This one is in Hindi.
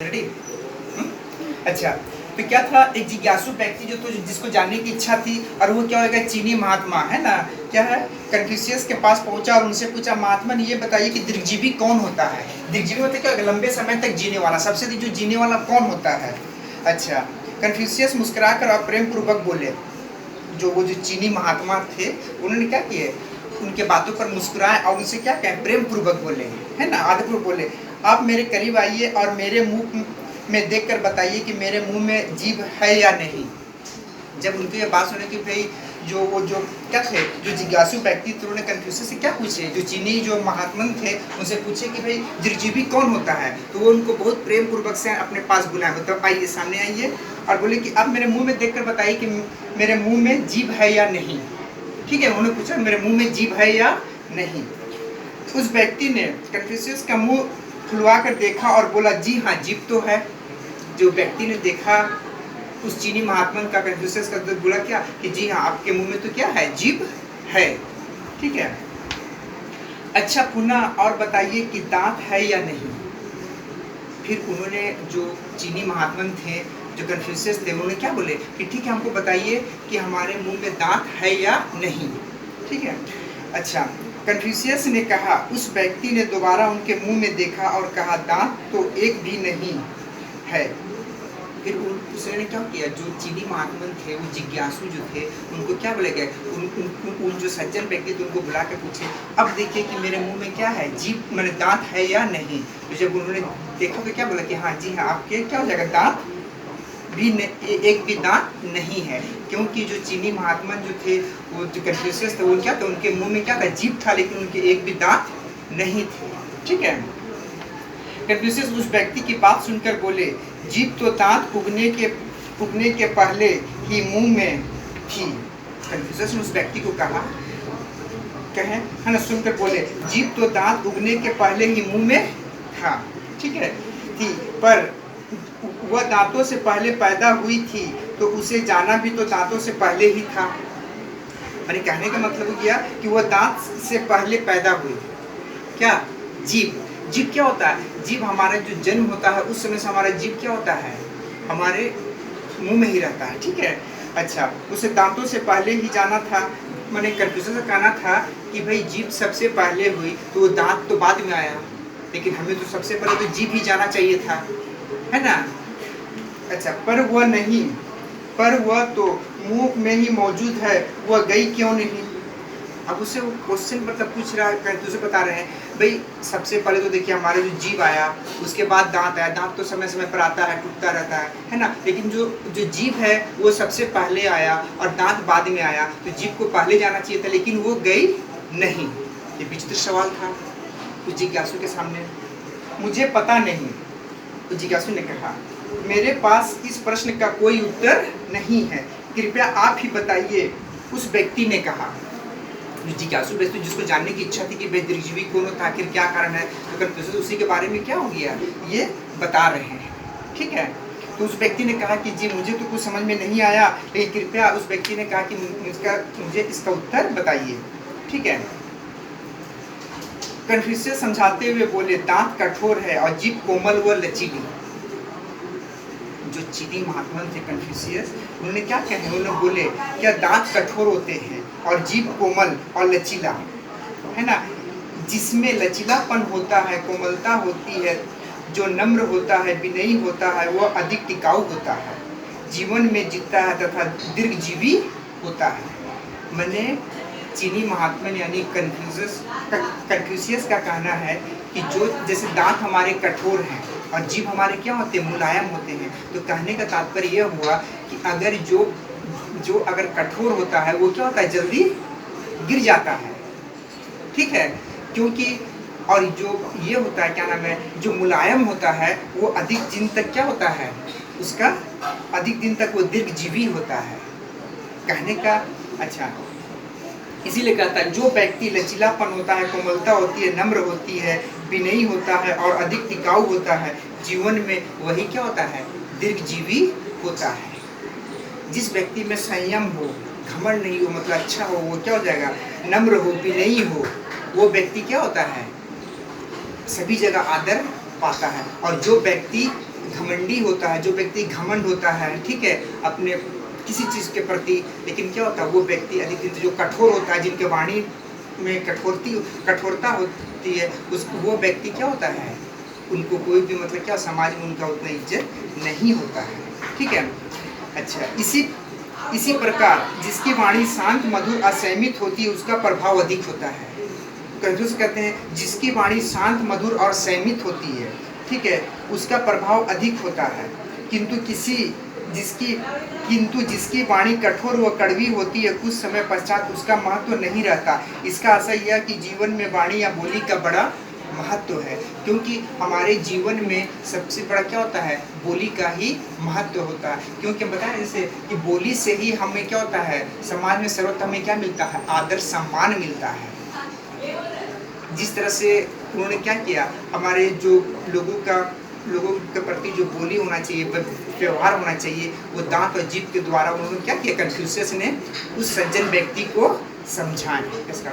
रेडी? अच्छा, तो क्या था, एक जिज्ञासु व्यक्ति जो तो जिसको जानने की इच्छा थी, और वो क्या होगा, चीनी महात्मा है ना, क्या है, कन्फ्यूशियस के पास पहुंचा और उनसे पूछा, महात्मा ने ये बताइए कि दीर्घजीवी कौन होता है। दीर्घजीवी होता है क्या, लंबे समय तक जीने वाला, सबसे अधिक जो जीने वाला कौन होता है। अच्छा, कन्फ्यूशियस मुस्कुराकर और प्रेम पूर्वक बोले। वो जो चीनी महात्मा थे उन्होंने क्या किए, उनके बातों पर मुस्कुराए और उनसे क्या कहें, प्रेम पूर्वक बोले, है ना, आदरपूर्वक बोले, आप मेरे करीब आइए और मेरे मुंह में देखकर बताइए कि मेरे मुंह में जीभ है या नहीं। जब उनकी ये बात सुने कि भाई जो क्या थे, जो जिज्ञासु व्यक्ति थे, उन्होंने कन्फ्यूशियस से क्या पूछे, जो चीनी जो महात्मन थे उनसे पूछे कि भाई दीर्घजीवी कौन होता है। तो वो उनको बहुत प्रेम पूर्वक से अपने पास बुलाए, मतलब आइए, सामने आइए और बोले कि आप मेरे मुंह में देखकर बताइए कि मेरे मुंह में जीभ है या नहीं। ठीक है, उन्होंने पूछा मेरे मुंह में जीभ है या नहीं। उस व्यक्ति ने कन्फ्यूशियस का मुंह खुलवा कर देखा और बोला, जी हाँ, जीभ तो है। जो व्यक्ति ने देखा उस चीनी महात्मा का, कन्फ्यूशियस का, बोला क्या कि जी हाँ, आपके मुंह में तो क्या है, जीभ है। ठीक है, अच्छा, पुनः और बताइए कि दांत है या नहीं। फिर उन्होंने, जो चीनी महात्मा थे, जो कन्फ्यूशियस थे, उन्होंने क्या बोले कि ठीक है, हमको बताइए कि हमारे मुंह में दांत है या नहीं। ठीक है, अच्छा, कन्फ्यूशियस ने कहा, उस व्यक्ति ने दोबारा उनके मुंह में देखा और कहा, दांत तो एक भी नहीं है। फिर उसने क्या किया, जो चीनी महात्मा थे, वो जिज्ञासु जो थे, उनको क्या बोले गए, उन जो सज्जन व्यक्ति थे उनको बुला के पूछे, अब देखिए कि मेरे मुंह में क्या है, जीभ मेरे दांत है या नहीं। तो जब उन्होंने देखा तो क्या बोला कि हाँ जी हाँ, आपके क्या हो जाएगा, दांत भी एक भी दांत नहीं है। क्योंकि जो चीनी महात्मा जो थे, वो जो कन्फ्यूशियस थे, वो क्या था, उनके मुंह में क्या था, जीभ था, लेकिन उनके एक भी दांत नहीं थे। ठीक है, कन्फ्यूशियस उस व्यक्ति की बात सुनकर बोले, जीभ तो दांत उगने के पहले ही मुंह में थी। कन्फ्यूशियस ने उस व्यक्ति को कहा, कहे है ना, सुनकर बोले, जीभ तो दांत उगने के पहले ही मुंह में था। ठीक है, थी, पर वह दांतों से पहले पैदा हुई थी, तो उसे जाना भी तो दांतों से पहले ही था। मैंने कहने का मतलब किया कि वह दांत से पहले पैदा हुई। क्या, जीभ। जीभ क्या होता है, जीभ हमारा जो जन्म होता है उस समय से हमारा जीभ क्या होता है, हमारे मुंह में ही रहता है। ठीक है, अच्छा, उसे दांतों से पहले ही जाना था। मैंने कन्फ्यूजन से कहना था कि भाई जीभ सबसे पहले हुई तो वो दांत तो बाद में आया, लेकिन हमें तो सबसे पहले तो जीभ ही जाना चाहिए था, है ना। अच्छा, पर वह नहीं, पर वह तो मुंह में ही मौजूद है, वह गई क्यों नहीं। अब उससे वो क्वेश्चन मतलब पूछ रहा है, उसे बता रहे हैं, भाई सबसे पहले तो देखिए हमारे जो जीभ आया, उसके बाद दांत आया, दांत तो समय समय पर आता है, टूटता रहता है ना, लेकिन जो जीभ है वो सबसे पहले आया और दांत बाद में आया, तो जीभ को पहले जाना चाहिए था, लेकिन वो गई नहीं। ये विचित्र सवाल था उस जिज्ञासु के सामने। मुझे पता नहीं, तो जिज्ञासु ने कहा, मेरे पास इस प्रश्न का कोई उत्तर नहीं है, कृपया आप ही बताइए। उस व्यक्ति ने कहा, जिज्ञासु व्यक्ति जिसको जानने की इच्छा थी कि भाई दीर्घजीवी कौन होता है, आखिर क्या कारण है, तो कन्फ्यूशियस उसी के बारे में क्या हो गया, ये बता रहे हैं। ठीक है, तो उस व्यक्ति ने कहा कि जी मुझे तो कुछ समझ में नहीं आया, लेकिन कृपया, उस व्यक्ति ने कहा कि मुझे इसका उत्तर बताइए। ठीक है, कन्फ्यूशियस समझाते हुए बोले, दांत कठोर है और जीभ कोमल व लचीली। जो चीनी महात्मा थे कन्फ्यूशियस, उन्होंने क्या कहा, उन्होंने बोले क्या दांत कठोर होते हैं और जीभ कोमल और लचीला, है ना, जिसमें लचीलापन होता है, कोमलता होती है, जो नम्र होता है, विनयी होता है, वह अधिक टिकाऊ होता है, जीवन में जीता है तथा दीर्घजीवी होता है। मैंने चीनी महात्मा यानी कन्फ्यूशियस का कहना है कि जो जैसे दांत हमारे कठोर हैं और जीभ हमारे क्या होते हैं, मुलायम होते हैं, तो कहने का तात्पर्य यह हुआ कि अगर जो अगर कठोर होता है वो क्या होता है, जल्दी गिर जाता है। ठीक है, क्योंकि और जो ये होता है, क्या नाम है, जो मुलायम होता है वो अधिक दिन तक क्या होता है, उसका अधिक दिन तक वो दीर्घजीवी होता है, कहने का। अच्छा, इसीलिए कहता है जो व्यक्ति लचीलापन होता है, कोमलता होती है, नम्र होती है, विनयी होता है और अधिक टिकाऊ होता है, जीवन में वही क्या होता है, दीर्घजीवी होता है। जिस व्यक्ति में संयम हो, घमंड नहीं हो, मतलब अच्छा हो, वो क्या हो जाएगा, नम्र हो, विनयी हो, वो व्यक्ति क्या होता है, सभी जगह आदर पाता है। और जो व्यक्ति घमंडी होता है, जो व्यक्ति घमंड होता है, ठीक है, अपने किसी चीज़ के प्रति, लेकिन क्या होता है वो व्यक्ति अधिक जो कठोर होता है, जिनके वाणी में कठोरता होती है, उसको वो व्यक्ति क्या होता है, उनको कोई भी मतलब क्या समाज में उनका उतना इज्जत नहीं होता है, ठीक है। अच्छा, इसी प्रकार जिसकी वाणी शांत मधुर असंयमित होती है उसका प्रभाव अधिक होता है। कंफ्यूज कहते हैं जिसकी वाणी शांत मधुर और संयमित होती है, ठीक है, उसका प्रभाव अधिक होता है, किंतु जिसकी वाणी कठोर व कड़वी होती है कुछ समय पश्चात उसका महत्व नहीं रहता। इसका आशय यह कि जीवन में वाणी या बोली का बड़ा महत्व है, क्योंकि हमारे जीवन में सबसे बड़ा क्या होता है, बोली का ही महत्व होता है। क्योंकि हम बताएं जैसे कि बोली से ही हमें क्या होता है, समाज में सर्वोत्तम हमें क्या मिलता है, आदर सम्मान मिलता है। जिस तरह से उन्होंने क्या किया, हमारे जो लोगों के प्रति जो बोली होना चाहिए, व्यवहार होना चाहिए, वो दांत और जीभ के द्वारा उन्होंने क्या किया, कन्फ्यूशियस ने उस सज्जन व्यक्ति को समझाया। इसका